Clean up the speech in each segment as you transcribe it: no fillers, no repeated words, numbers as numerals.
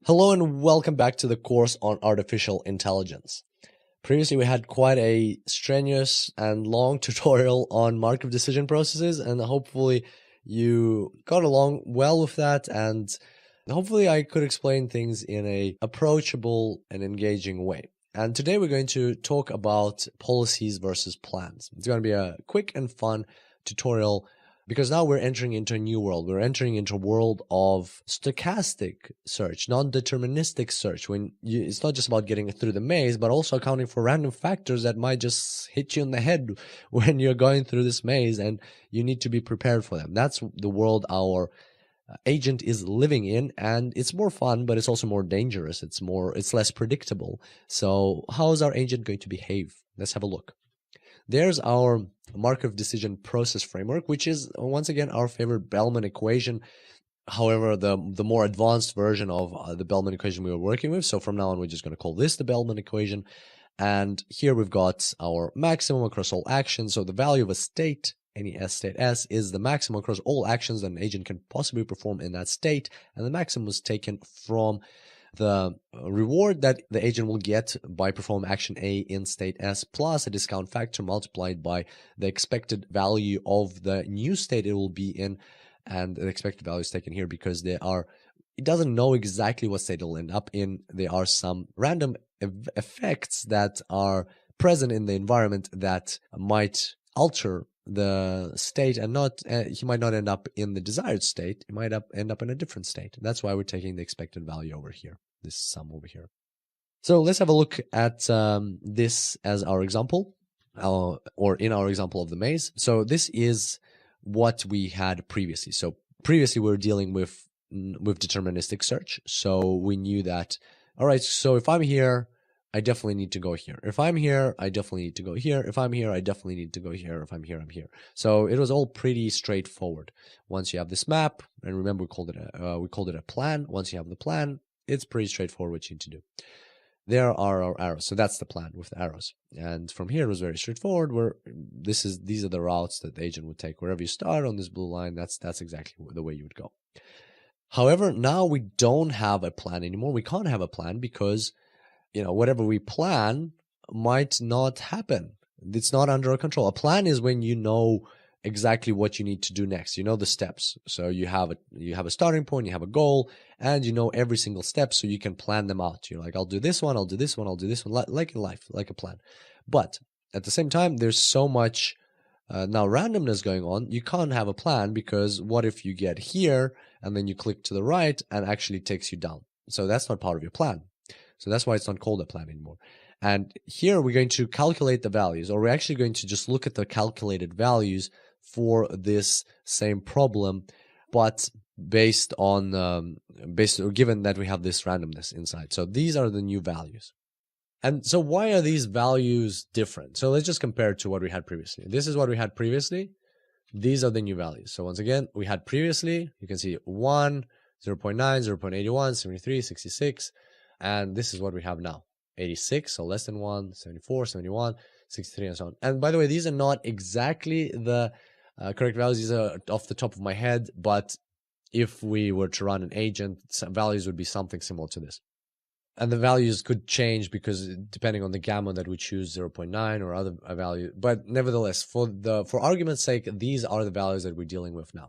Hello and welcome back to the course on artificial intelligence. Previously, we had quite a strenuous and long tutorial on Markov decision processes, and hopefully you got along well with that, and hopefully I could explain things in a approachable and engaging way. And today we're going to talk about policies versus plans. It's going to be a quick and fun tutorial because now we're entering into a new world. We're entering into a world of stochastic search, non-deterministic search. It's not just about getting through the maze, but also accounting for random factors that might just hit you in the head when you're going through this maze, and you need to be prepared for them. That's the world our agent is living in, and it's more fun, but it's also more dangerous. It's less predictable. So how is our agent going to behave? Let's have a look. There's our Markov decision process framework, which is once again our favorite Bellman equation. However, the more advanced version of the Bellman equation we were working with. So from now on, we're just going to call this the Bellman equation. And here we've got our maximum across all actions. So the value of a state, any S state S, is the maximum across all actions that an agent can possibly perform in that state. And the maximum was taken from the reward that the agent will get by performing action A in state S plus a discount factor multiplied by the expected value of the new state it will be in. And the expected value is taken here because it doesn't know exactly what state it'll end up in. There are some random effects that are present in the environment that might alter the state, and he might not end up in the desired state. He might end up in a different state. That's why we're taking the expected value over here, this sum over here. So let's have a look at this as our example, or in our example of the maze. So this is what we had previously. So previously we were dealing with deterministic search. So we knew that, all right, so if I'm here, I definitely need to go here. If I'm here, I definitely need to go here. If I'm here, I definitely need to go here. If I'm here, I'm here. So it was all pretty straightforward. Once you have this map, and remember we called it a plan. Once you have the plan, it's pretty straightforward what you need to do. There are our arrows. So that's the plan with the arrows. And from here it was very straightforward. These are the routes that the agent would take. Wherever you start on this blue line, that's exactly the way you would go. However, now we don't have a plan anymore. We can't have a plan because whatever we plan might not happen. It's not under our control. A plan is when you know exactly what you need to do next. You know the steps. So you have a starting point, you have a goal, and you know every single step, so you can plan them out. You're like, I'll do this one, I'll do this one, I'll do this one, like in life, like a plan. But at the same time, there's so much now randomness going on. You can't have a plan because what if you get here and then you click to the right and actually takes you down? So that's not part of your plan. So that's why it's not called a plan anymore. And here we're going to calculate the values, or we're actually going to just look at the calculated values for this same problem, but given that we have this randomness inside. So these are the new values. And so why are these values different? So let's just compare it to what we had previously. This is what we had previously. These are the new values. So once again, we had previously, you can see 1, 0.9, 0.81, 73, 66. And this is what we have now, 86, so less than 1, 74, 71, 63, and so on. And by the way, these are not exactly the correct values. These are off the top of my head, but if we were to run an agent, some values would be something similar to this. And the values could change because depending on the gamma that we choose, 0.9 or other value. But nevertheless, for argument's sake, these are the values that we're dealing with now.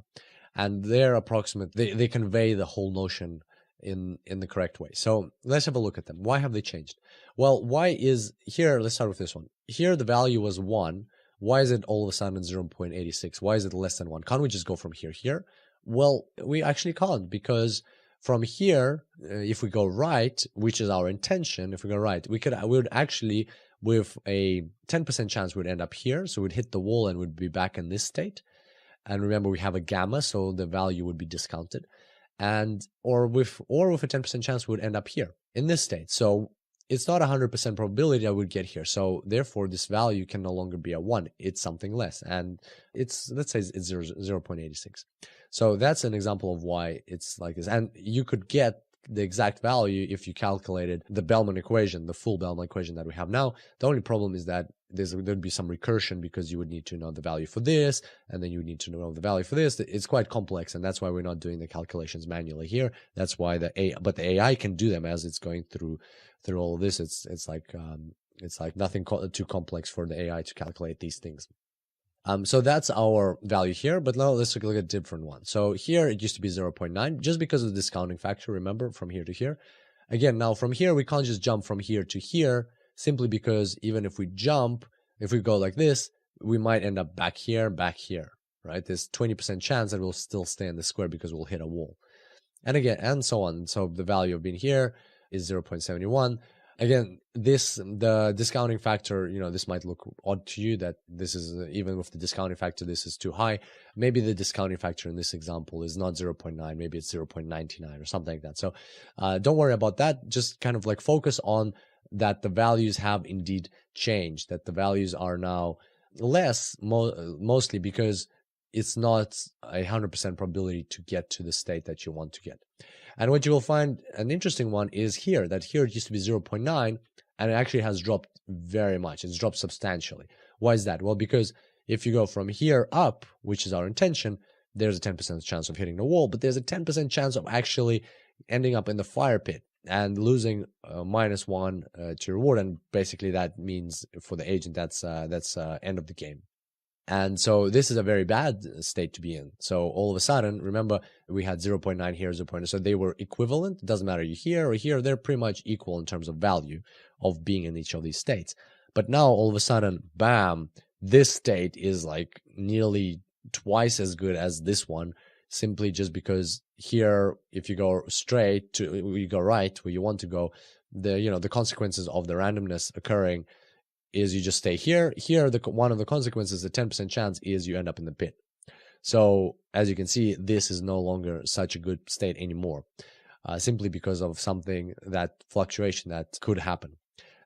And they're approximate, they convey the whole notion in the correct way. So let's have a look at them. Why have they changed? Well, let's start with this one. Here the value was 1. Why is it all of a sudden 0.86? Why is it less than 1? Can't we just go from here? Well, we actually can't, because from here, if we go right, which is our intention, if we go right, we would actually, with a 10% chance, we'd end up here. So we'd hit the wall and we'd be back in this state. And remember, we have a gamma, so the value would be discounted. Or with a 10% chance we would end up here in this state. So it's not 100% probability I would get here. So therefore, this value can no longer be a 1. It's something less. And let's say it's 0.86. So that's an example of why it's like this. And you could get the exact value if you calculated the Bellman equation, the full Bellman equation that we have now. The only problem is that there'd be some recursion because you would need to know the value for this, and then you would need to know the value for this. It's quite complex, and that's why we're not doing the calculations manually here. That's why the AI can do them as it's going through all of this. It's like nothing too complex for the AI to calculate these things. So that's our value here, but now let's take a look at a different one. So here it used to be 0.9 just because of the discounting factor, remember, from here to here. Again, now from here, we can't just jump from here to here simply because even if we jump, if we go like this, we might end up back here, right? There's 20% chance that we'll still stay in the square because we'll hit a wall. And again, and so on. So the value of being here is 0.71. Again, the discounting factor, this might look odd to you that this is, even with the discounting factor, this is too high. Maybe the discounting factor in this example is not 0.9, maybe it's 0.99 or something like that. So don't worry about that. Just kind of like focus on that the values have indeed changed, that the values are now less, mostly because it's not 100% probability to get to the state that you want to get. And what you will find an interesting one is here, that here it used to be 0.9, and it actually has dropped very much. It's dropped substantially. Why is that? Well, because if you go from here up, which is our intention, there's a 10% chance of hitting the wall, but there's a 10% chance of actually ending up in the fire pit and losing -1 to reward. And basically that means for the agent, that's end of the game. And so this is a very bad state to be in. So all of a sudden, remember, we had 0.9 here, 0.9. So they were equivalent. It doesn't matter you here or here. They're pretty much equal in terms of value of being in each of these states. But now all of a sudden, bam, this state is like nearly twice as good as this one, simply just because here, if you go straight to, you go right where you want to go, the consequences of the randomness occurring is you just stay here. Here, one of the consequences, the 10% chance, is you end up in the pit. So as you can see, this is no longer such a good state anymore, simply because of something, that fluctuation that could happen.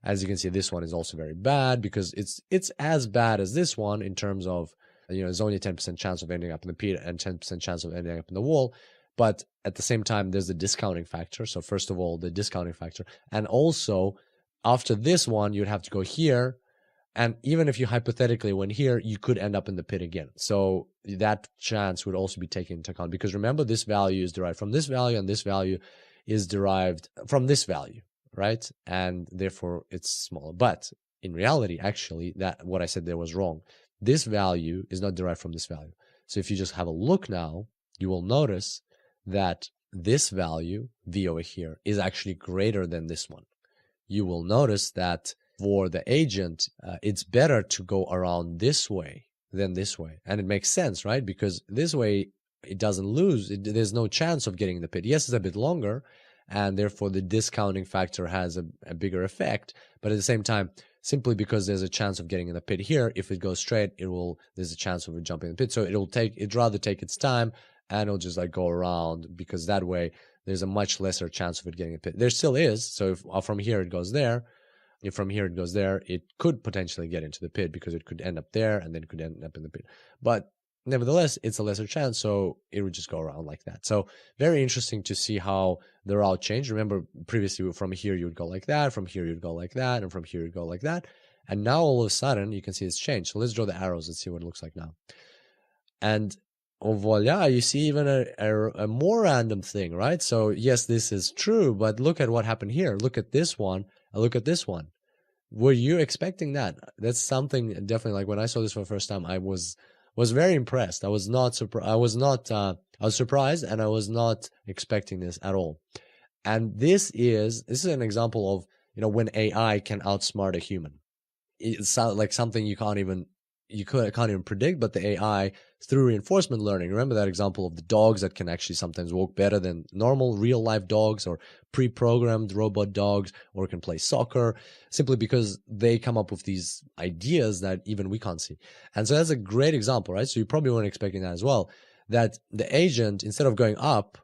As you can see, this one is also very bad because it's as bad as this one in terms of, there's only a 10% chance of ending up in the pit and 10% chance of ending up in the wall. But at the same time, there's the discounting factor. So first of all, the discounting factor, and also after this one, you'd have to go here. And even if you hypothetically went here, you could end up in the pit again. So that chance would also be taken into account, because remember, this value is derived from this value, and this value is derived from this value, right? And therefore it's smaller. But in reality, actually, that what I said there was wrong. This value is not derived from this value. So if you just have a look now, you will notice that this value, V over here, is actually greater than this one. You will notice that for the agent, it's better to go around this way than this way. And it makes sense, right? Because this way, it doesn't lose. There's no chance of getting in the pit. Yes, it's a bit longer, and therefore the discounting factor has a bigger effect. But at the same time, simply because there's a chance of getting in the pit here, if it goes straight, there's a chance of it jumping in the pit. So it'd rather take its time, and it'll just like go around, because that way there's a much lesser chance of it getting a pit. There still is. So if from here it goes there, if from here it goes there, it could potentially get into the pit, because it could end up there and then it could end up in the pit. But nevertheless, it's a lesser chance, so it would just go around like that. So very interesting to see how the route changed. Remember, previously from here you would go like that, from here you'd go like that, and from here you'd go like that. And now all of a sudden you can see it's changed. So let's draw the arrows and see what it looks like now. And oh, voila, you see even a more random thing, right? So yes, this is true, but look at what happened here. Look at this one, and look at this one. Were you expecting that? That's something definitely, like when I saw this for the first time, I was very impressed. I was surprised, and I was not expecting this at all. And this is an example of, when AI can outsmart a human. It's like something you can't even predict, but the AI, through reinforcement learning, remember that example of the dogs that can actually sometimes walk better than normal real life dogs, or pre-programmed robot dogs, or can play soccer, simply because they come up with these ideas that even we can't see. And so that's a great example, right? So you probably weren't expecting that as well, that the agent, instead of going up,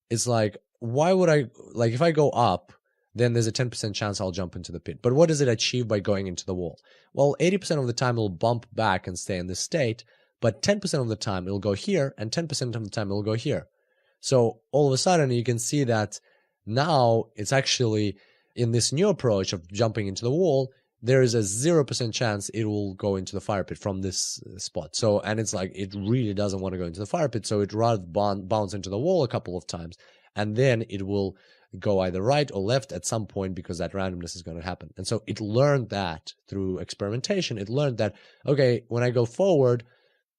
it's like, why would if I go up, then there's a 10% chance I'll jump into the pit. But what does it achieve by going into the wall? Well, 80% of the time it'll bump back and stay in this state, but 10% of the time it'll go here, and 10% of the time it'll go here. So all of a sudden you can see that now it's actually, in this new approach of jumping into the wall, there is a 0% chance it will go into the fire pit from this spot. So, and it's like, it really doesn't want to go into the fire pit. So it rather bounce into the wall a couple of times, and then it will go either right or left at some point, because that randomness is going to happen. And so it learned that through experimentation. It learned that, okay, when I go forward,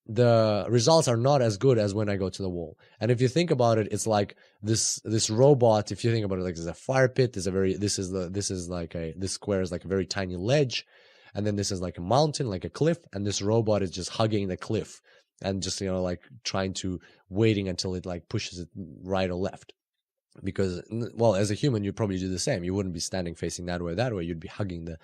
the results are not as good as when I go to the wall. And if you think about it, it's like this robot. If you think about it, like, there's a fire pit. This square is like a very tiny ledge, and then this is like a mountain, like a cliff, and this robot is just hugging the cliff and just, like trying to waiting until it like pushes it right or left. Because, well, as a human, you'd probably do the same. You wouldn't be standing facing that way. You'd be hugging the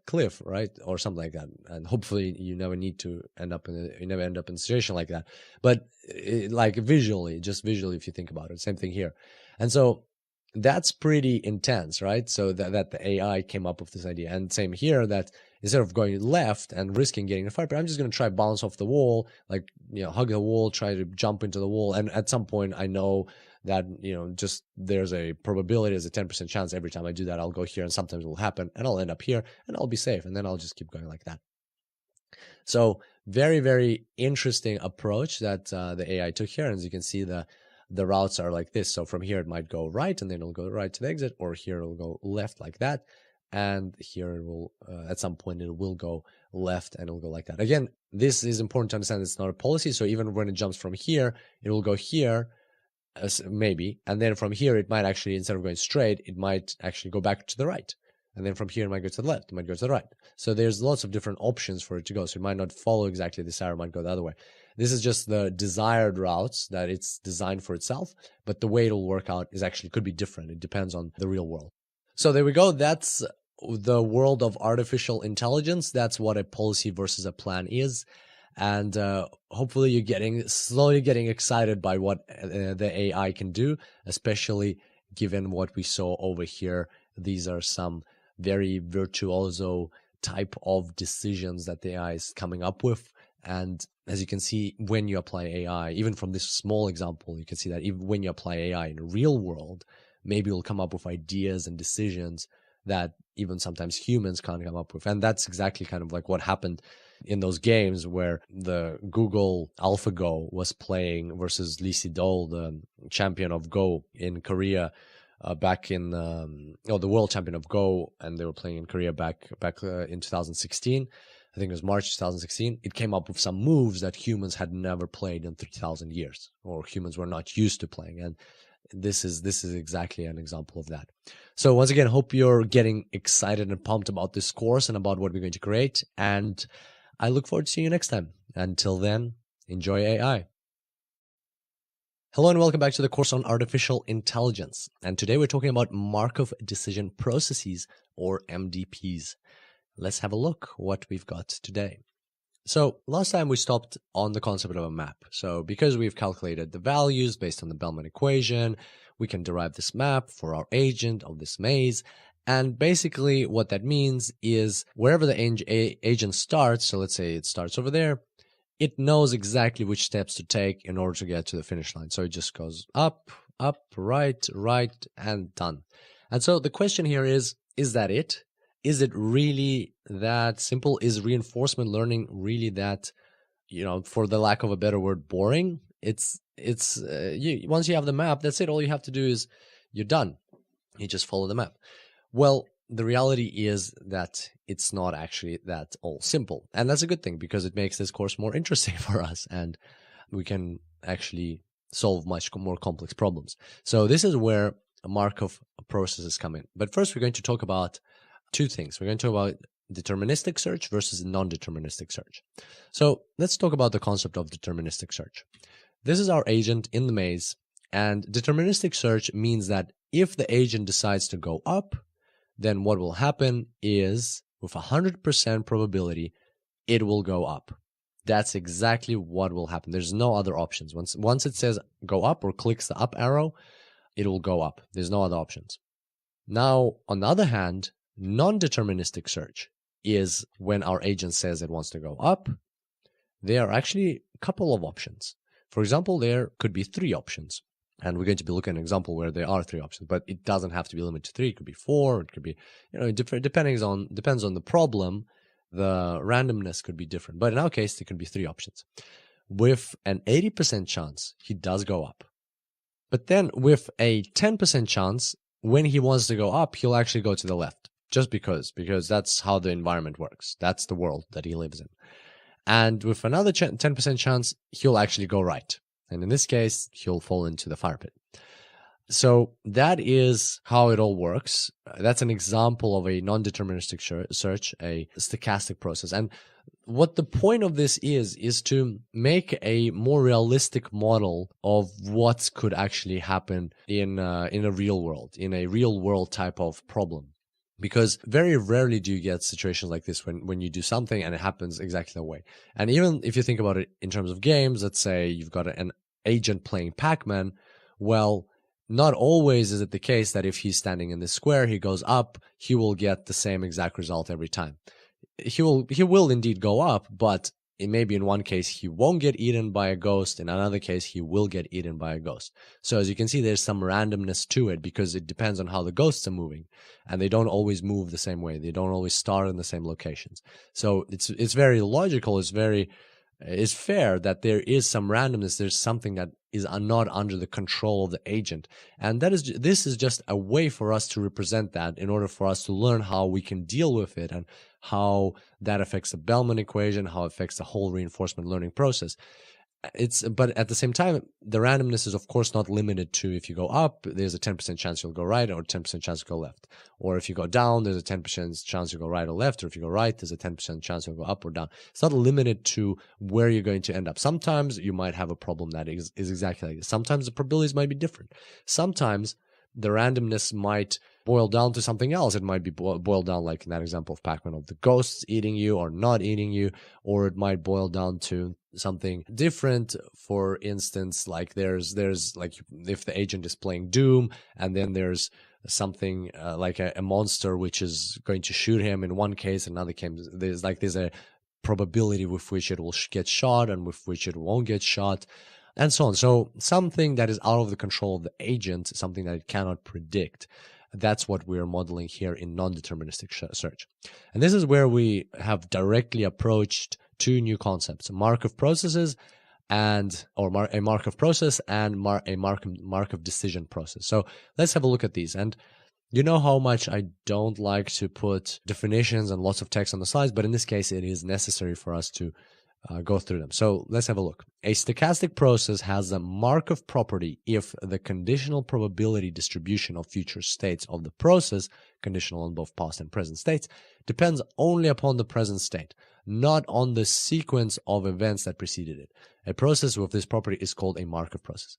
cliff, right, or something like that. And hopefully, you never end up in a situation like that. But like visually, if you think about it, same thing here. And so that's pretty intense, right? So that the AI came up with this idea, and same here, that instead of going left and risking getting a fire pit, I'm just going to try bounce off the wall, like, hug the wall, try to jump into the wall, and at some point I know that, just there's a probability, there's a 10% chance every time I do that, I'll go here and sometimes it will happen and I'll end up here and I'll be safe, and then I'll just keep going like that. So very, very interesting approach that the AI took here. And as you can see, the routes are like this. So from here, it might go right, and then it'll go right to the exit, or here it'll go left like that. And here it will, at some point, it will go left and it'll go like that. Again, this is important to understand. It's not a policy. So even when it jumps from here, it will go here, maybe. And then from here, it might actually, instead of going straight, it might actually go back to the right. And then from here, it might go to the left, it might go to the right. So there's lots of different options for it to go. So it might not follow exactly this arrow, it might go the other way. This is just the desired routes that it's designed for itself, but the way it'll work out could be different. It depends on the real world. So there we go. That's the world of artificial intelligence. That's what a policy versus a plan is. And hopefully you're slowly getting excited by what the AI can do, especially given what we saw over here. These are some very virtuoso type of decisions that the AI is coming up with. And as you can see, when you apply AI, even from this small example, you can see that even when you apply AI in the real world, maybe you'll come up with ideas and decisions that even sometimes humans can't come up with. And that's exactly kind of like what happened in those games where the Google AlphaGo was playing versus Lee Sedol, the champion of Go in Korea, back in the world champion of Go, and they were playing in Korea back in 2016. I think it was March 2016. It came up with some moves that humans had never played in 3,000 years, or humans were not used to playing. And this is exactly an example of that. So once again, hope you're getting excited and pumped about this course and about what we're going to create. And I look forward to seeing you next time. Until then, enjoy AI. Hello and welcome back to the course on artificial intelligence. And today we're talking about Markov decision processes, or MDPs. Let's have a look what we've got today. So last time we stopped on the concept of a map. So because we've calculated the values based on the Bellman equation, we can derive this map for our agent of this maze. And basically what that means is wherever the agent starts, so let's say it starts over there, it knows exactly which steps to take in order to get to the finish line. So it just goes up, right, and done. And so the question here is that it? Is it really that simple? Is reinforcement learning really that, for the lack of a better word, boring? Once you have the map, that's it. All you have to do is you're done. You just follow the map. Well, the reality is that it's not actually that all simple. And that's a good thing, because it makes this course more interesting for us, and we can actually solve much more complex problems. So this is where Markov processes come in. But first, we're going to talk about two things. We're going to talk about deterministic search versus non-deterministic search. So let's talk about the concept of deterministic search. This is our agent in the maze, and deterministic search means that if the agent decides to go up, then what will happen is, with 100% probability, it will go up. That's exactly what will happen. There's no other options. Once it says go up or clicks the up arrow, it will go up. There's no other options. Now, on the other hand, non-deterministic search is when our agent says it wants to go up. There are actually a couple of options. For example, there could be 3 options. And we're going to be looking at an example where there are 3 options, but it doesn't have to be limited to 3. It could be 4. It could be, different. Depends on the problem. The randomness could be different, but in our case, it could be 3 options. With an 80% chance, he does go up. But then with a 10% chance, when he wants to go up, he'll actually go to the left, just because that's how the environment works. That's the world that he lives in. And with another 10% chance, he'll actually go right. And in this case, he'll fall into the fire pit. So that is how it all works. That's an example of a non-deterministic search, a stochastic process. And what the point of this is to make a more realistic model of what could actually happen in a real world, in a real world type of problem. Because very rarely do you get situations like this when you do something and it happens exactly that way. And even if you think about it in terms of games, let's say you've got an agent playing Pac-Man, well, not always is it the case that if he's standing in this square, he goes up, he will get the same exact result every time. He will indeed go up, but it may be in one case he won't get eaten by a ghost, in another case he will get eaten by a ghost. So as you can see, there's some randomness to it because it depends on how the ghosts are moving, and they don't always move the same way. They don't always start in the same locations. So it's very logical. It's fair that there is some randomness. There's something that is not under the control of the agent. And this is just a way for us to represent that in order for us to learn how we can deal with it and how that affects the Bellman equation, how it affects the whole reinforcement learning process. But at the same time, the randomness is of course not limited to if you go up, there's a 10% chance you'll go right, or 10% chance you'll go left. Or if you go down, there's a 10% chance you'll go right or left. Or if you go right, there's a 10% chance you'll go up or down. It's not limited to where you're going to end up. Sometimes you might have a problem that is exactly like this. Sometimes the probabilities might be different. Sometimes the randomness might boil down to something else. It might be boiled down, like in that example of Pac-Man, of the ghosts eating you or not eating you, or it might boil down to something different. For instance, like there's like if the agent is playing Doom, and then there's something like a monster which is going to shoot him in one case, in another case there's a probability with which it will get shot and with which it won't get shot, and so on. So something that is out of the control of the agent, something that it cannot predict. That's what we're modeling here in non-deterministic search. And this is where we have directly approached 2 new concepts: Markov processes a Markov process and a Markov decision process. So let's have a look at these. And you know how much I don't like to put definitions and lots of text on the slides, but in this case, it is necessary for us to go through them. So let's have a look. A stochastic process has a Markov property if the conditional probability distribution of future states of the process, conditional on both past and present states, depends only upon the present state, not on the sequence of events that preceded it. A process with this property is called a Markov process.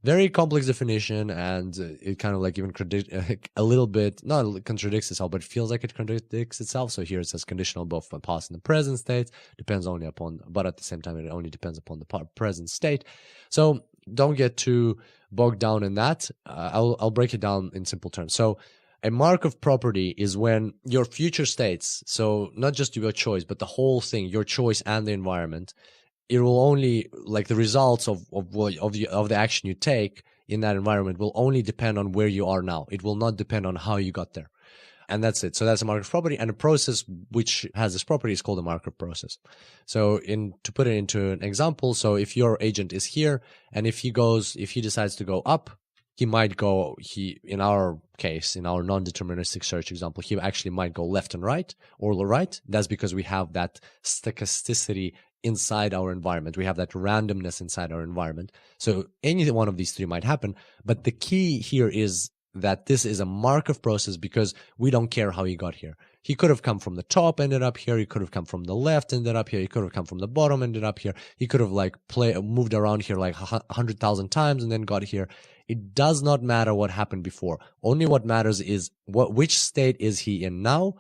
Very complex definition, and it kind of like even a little bit, not contradicts itself, but it feels like it contradicts itself. So here it says conditional both on past and the present states, depends only upon, but at the same time, it only depends upon the present state. So don't get too bogged down in that. I'll break it down in simple terms. So a Markov property is when your future states, so not just your choice, but the whole thing, your choice and the environment, it will only, like the results of the action you take in that environment will only depend on where you are now. It will not depend on how you got there. And that's it. So that's a Markov property, and a process which has this property is called a Markov process. So to put it into an example, so if your agent is here, and if he decides to go up, he might go, in our case, in our non-deterministic search example, he actually might go left and right, or right. That's because we have that stochasticity inside our environment. We have that randomness inside our environment. So any one of these 3 might happen. But the key here is that this is a Markov process because we don't care how he got here. He could have come from the top, ended up here. He could have come from the left, ended up here. He could have come from the bottom, ended up here. He could have moved around here like 100,000 times and then got here. It does not matter what happened before. Only what matters is which state is he in now.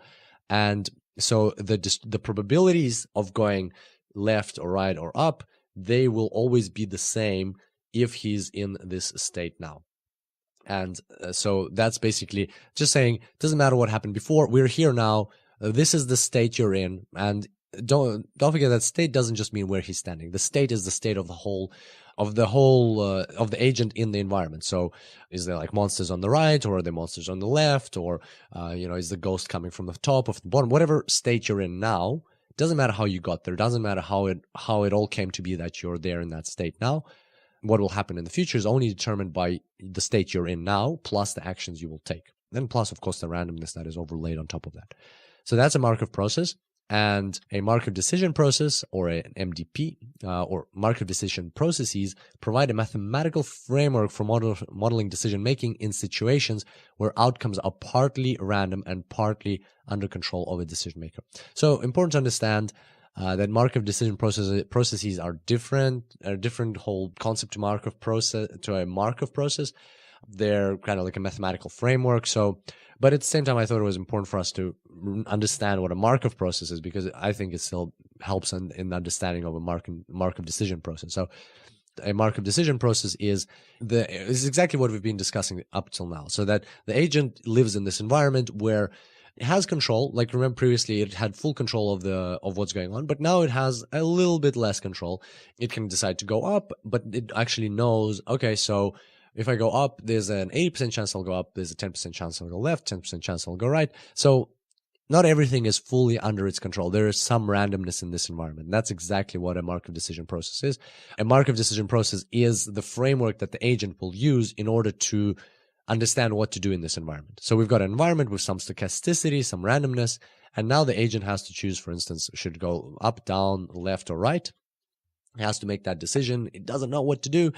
And so the probabilities of going left or right or up, they will always be the same if he's in this state now. And so that's basically just saying, it doesn't matter what happened before, we're here now, this is the state you're in. And don't forget that state doesn't just mean where he's standing. The state is the state of the whole of the whole of the agent in the environment. So is there like monsters on the right, or are there monsters on the left, or is the ghost coming from the top of the bottom? Whatever state you're in now, doesn't matter how you got there, doesn't matter how it all came to be that you're there in that state now. What will happen in the future is only determined by the state you're in now, plus the actions you will take. Then plus, of course, the randomness that is overlaid on top of that. So that's a Markov process. And a Markov decision process, or an MDP, or Markov decision processes, provide a mathematical framework for modeling decision-making in situations where outcomes are partly random and partly under control of a decision maker. So important to understand that Markov decision processes are different. A different whole concept to Markov process, to a Markov process. They're kind of like a mathematical framework. So, but at the same time, I thought it was important for us to understand what a Markov process is, because I think it still helps in the understanding of a Markov decision process. So, a Markov decision process is exactly what we've been discussing up till now. So that the agent lives in this environment where it has control. Like, remember previously it had full control of what's going on, but now it has a little bit less control. It can decide to go up, but it actually knows, okay, so if I go up, there's an 80% chance I'll go up, there's a 10% chance I'll go left, 10% chance I'll go right. So not everything is fully under its control. There is some randomness in this environment. That's exactly what a Markov decision process is. A Markov decision process is the framework that the agent will use in order to understand what to do in this environment. So we've got an environment with some stochasticity, some randomness, and now the agent has to choose, for instance, should it go up, down, left, or right. It has to make that decision. It doesn't know what to do.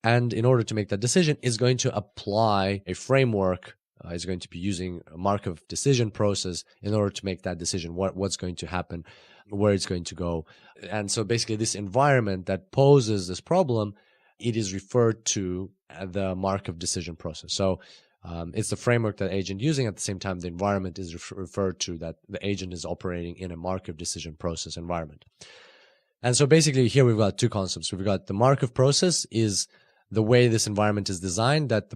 And in order to make that decision, it's going to apply a framework. It's going to be using a Markov decision process in order to make that decision, what's going to happen, where it's going to go. And so basically this environment that poses this problem, it is referred to as the Markov decision process. So it's the framework that agent using. At the same time, the environment is referred to that the agent is operating in a Markov decision process environment. And so basically here we've got two concepts. We've got the Markov process is the way this environment is designed, that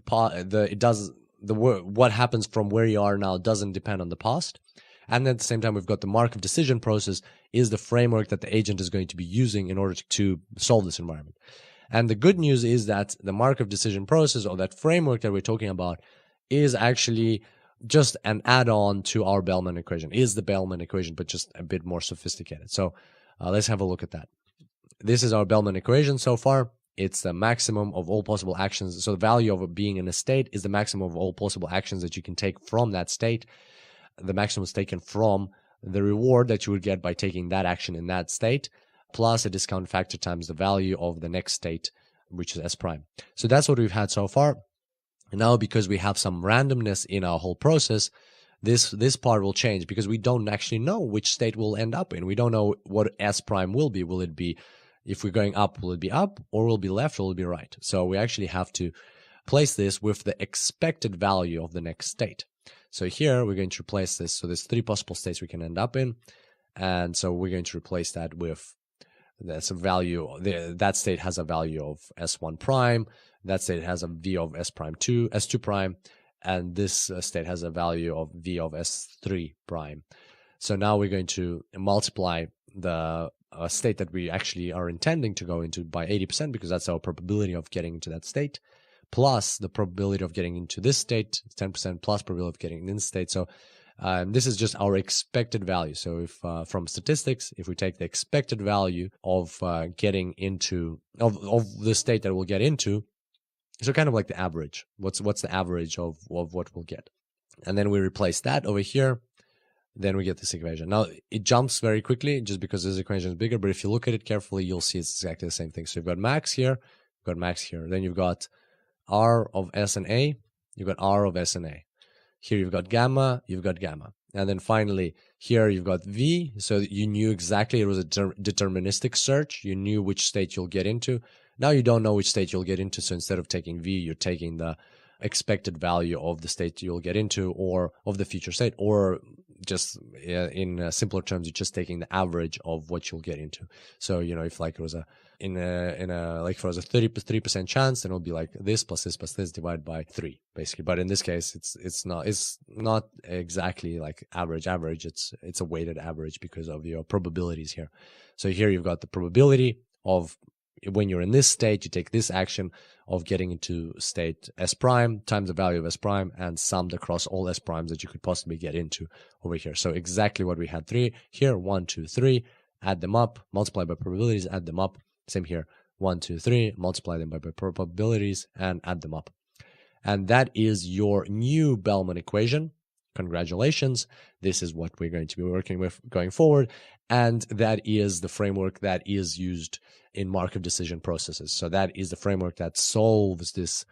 what happens from where you are now doesn't depend on the past. And at the same time, we've got the Markov decision process is the framework that the agent is going to be using in order to solve this environment. And the good news is that the Markov decision process, or that framework that we're talking about, is actually just an add-on to our Bellman equation. It is the Bellman equation, but just a bit more sophisticated. So let's have a look at that. This is our Bellman equation so far. It's the maximum of all possible actions. So the value of being in a state is the maximum of all possible actions that you can take from that state. The maximum is taken from the reward that you would get by taking that action in that state, plus a discount factor times the value of the next state, which is S prime. So that's what we've had so far. And now, because we have some randomness in our whole process, this part will change, because we don't actually know which state we'll end up in. We don't know what S prime will be. Will it be, if we're going up, will it be up, or will it be left, or will it be right? So we actually have to place this with the expected value of the next state. So here we're going to replace this. So there's three possible states we can end up in. And so we're going to replace that with that's a value. That state has a value of S1 prime. That state has a V of S prime 2, S2 prime. And this state has a value of V of S3 prime. So now we're going to multiply the state that we actually are intending to go into by 80%, because that's our probability of getting into that state, plus the probability of getting into this state, 10% plus probability of getting in this state. So this is just our expected value. So if from statistics, if we take the expected value of getting into of the state that we'll get into, so kind of like the average. What's the average of what we'll get, and then we replace that over here. Then we get this equation. Now, it jumps very quickly just because this equation is bigger, but if you look at it carefully, you'll see it's exactly the same thing. So you've got max here, you've got max here. Then you've got R of S and A, you've got R of S and A. Here you've got gamma, you've got gamma. And then finally, here you've got V, so you knew exactly it was a deterministic search. You knew which state you'll get into. Now you don't know which state you'll get into, so instead of taking V, you're taking the expected value of the state you'll get into, or of the future state, or just in simpler terms, you're just taking the average of what you'll get into. So, if like it was like if it was a 33% chance, then it'll be like this plus this plus this divided by 3, basically. But in this case, it's not exactly like average. It's a weighted average because of your probabilities here. So here you've got the probability of when you're in this state, you take this action of getting into state S prime times the value of S prime and summed across all S primes that you could possibly get into over here. So exactly what we had three here, 1, 2, 3, add them up, multiply by probabilities, add them up. Same here, 1, 2, 3, multiply them by probabilities and add them up. And that is your new Bellman equation. Congratulations. This is what we're going to be working with going forward. And that is the framework that is used in Markov decision processes. So that is the framework that solves this,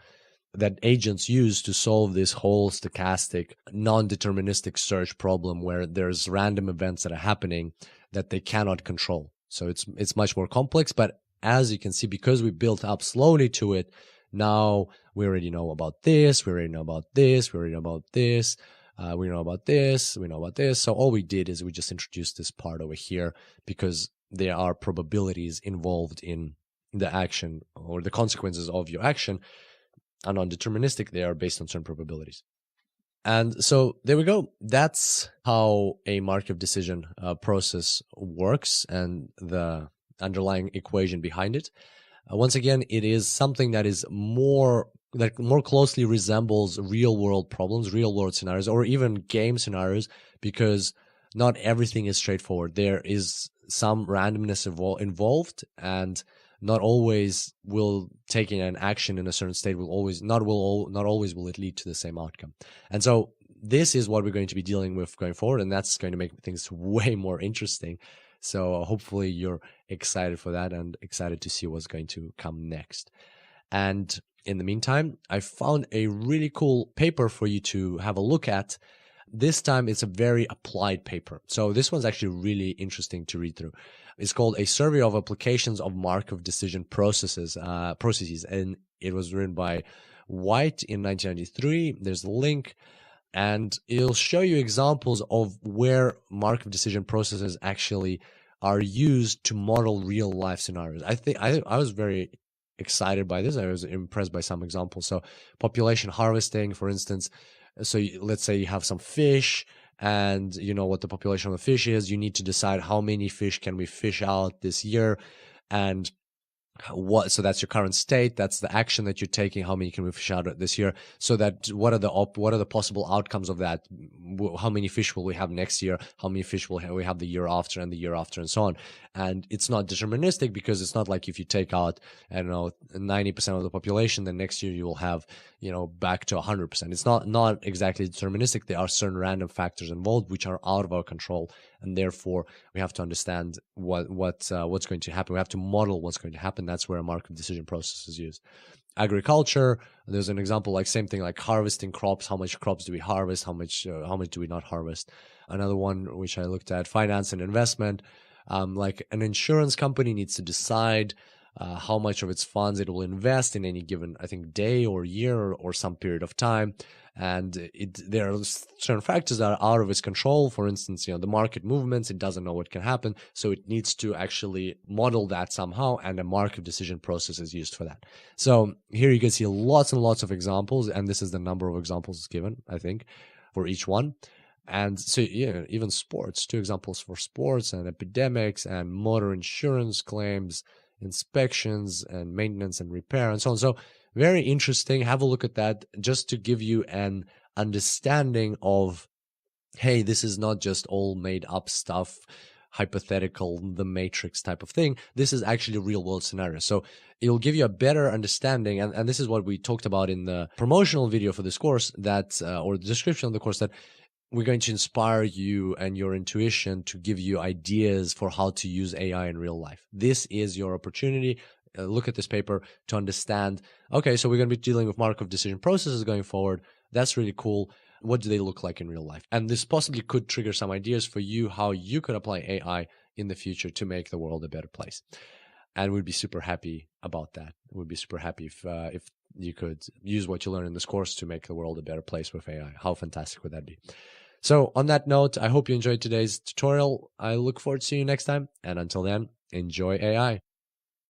that agents use to solve this whole stochastic, non-deterministic search problem where there's random events that are happening that they cannot control. So it's much more complex, but as you can see, because we built up slowly to it, now we already know about this, we already know about this, we already know about this, we know about this, we know about this. So all we did is we just introduced this part over here because there are probabilities involved in the action or the consequences of your action are non-deterministic. They are based on certain probabilities. And so there we go. That's how a Markov decision process works and the underlying equation behind it. Once again, it is something that is more closely resembles real world problems, real world scenarios, or even game scenarios, because not everything is straightforward. There is some randomness involved, and not always will taking an action in a certain state will always not always will it lead to the same outcome. And so this is what we're going to be dealing with going forward, and that's going to make things way more interesting. So hopefully you're excited for that and excited to see what's going to come next. And in the meantime, I found a really cool paper for you to have a look at. This time it's a very applied paper. So this one's actually really interesting to read through. It's called A Survey of Applications of Markov Decision Processes, and it was written by White in 1993. There's a link, and it'll show you examples of where Markov decision processes actually are used to model real life scenarios. I think I was very excited by this. I was impressed by some examples. So population harvesting, for instance. So let's say you have some fish and you know what the population of the fish is. You need to decide how many fish can we fish out this year, and so that's your current state. That's the action that you're taking. How many can we fish out this year? So that what are the possible outcomes of that? How many fish will we have next year? How many fish will we have the year after and the year after and so on? And it's not deterministic because it's not like if you take out, I don't know, 90% of the population, then next year you will have, back to 100%. It's not exactly deterministic. There are certain random factors involved which are out of our control, and therefore we have to understand what's going to happen. We have to model what's going to happen. That's where a Markov decision process is used. Agriculture, there's an example like same thing like harvesting crops. How much crops do we harvest? How much do we not harvest? Another one which I looked at, finance and investment. Like an insurance company needs to decide how much of its funds it will invest in any given, I think, day or year or some period of time. And there are certain factors that are out of its control. For instance, the market movements, it doesn't know what can happen. So it needs to actually model that somehow, and a Markov decision process is used for that. So here you can see lots and lots of examples, and this is the number of examples given, I think, for each one. And so, even sports, 2 examples for sports and epidemics and motor insurance claims, inspections and maintenance and repair and so on. So very interesting. Have a look at that just to give you an understanding of, hey, this is not just all made up stuff, hypothetical, the Matrix type of thing. This is actually a real world scenario. So it'll give you a better understanding. And this is what we talked about in the promotional video for this course, that or the description of the course, that we're going to inspire you and your intuition to give you ideas for how to use AI in real life. This is your opportunity. Look at this paper to understand, okay, so we're going to be dealing with Markov decision processes going forward. That's really cool. What do they look like in real life? And this possibly could trigger some ideas for you how you could apply AI in the future to make the world a better place. And we'd be super happy about that. We'd be super happy if you could use what you learn in this course to make the world a better place with AI. How fantastic would that be? So on that note, I hope you enjoyed today's tutorial. I look forward to seeing you next time. And until then, enjoy AI.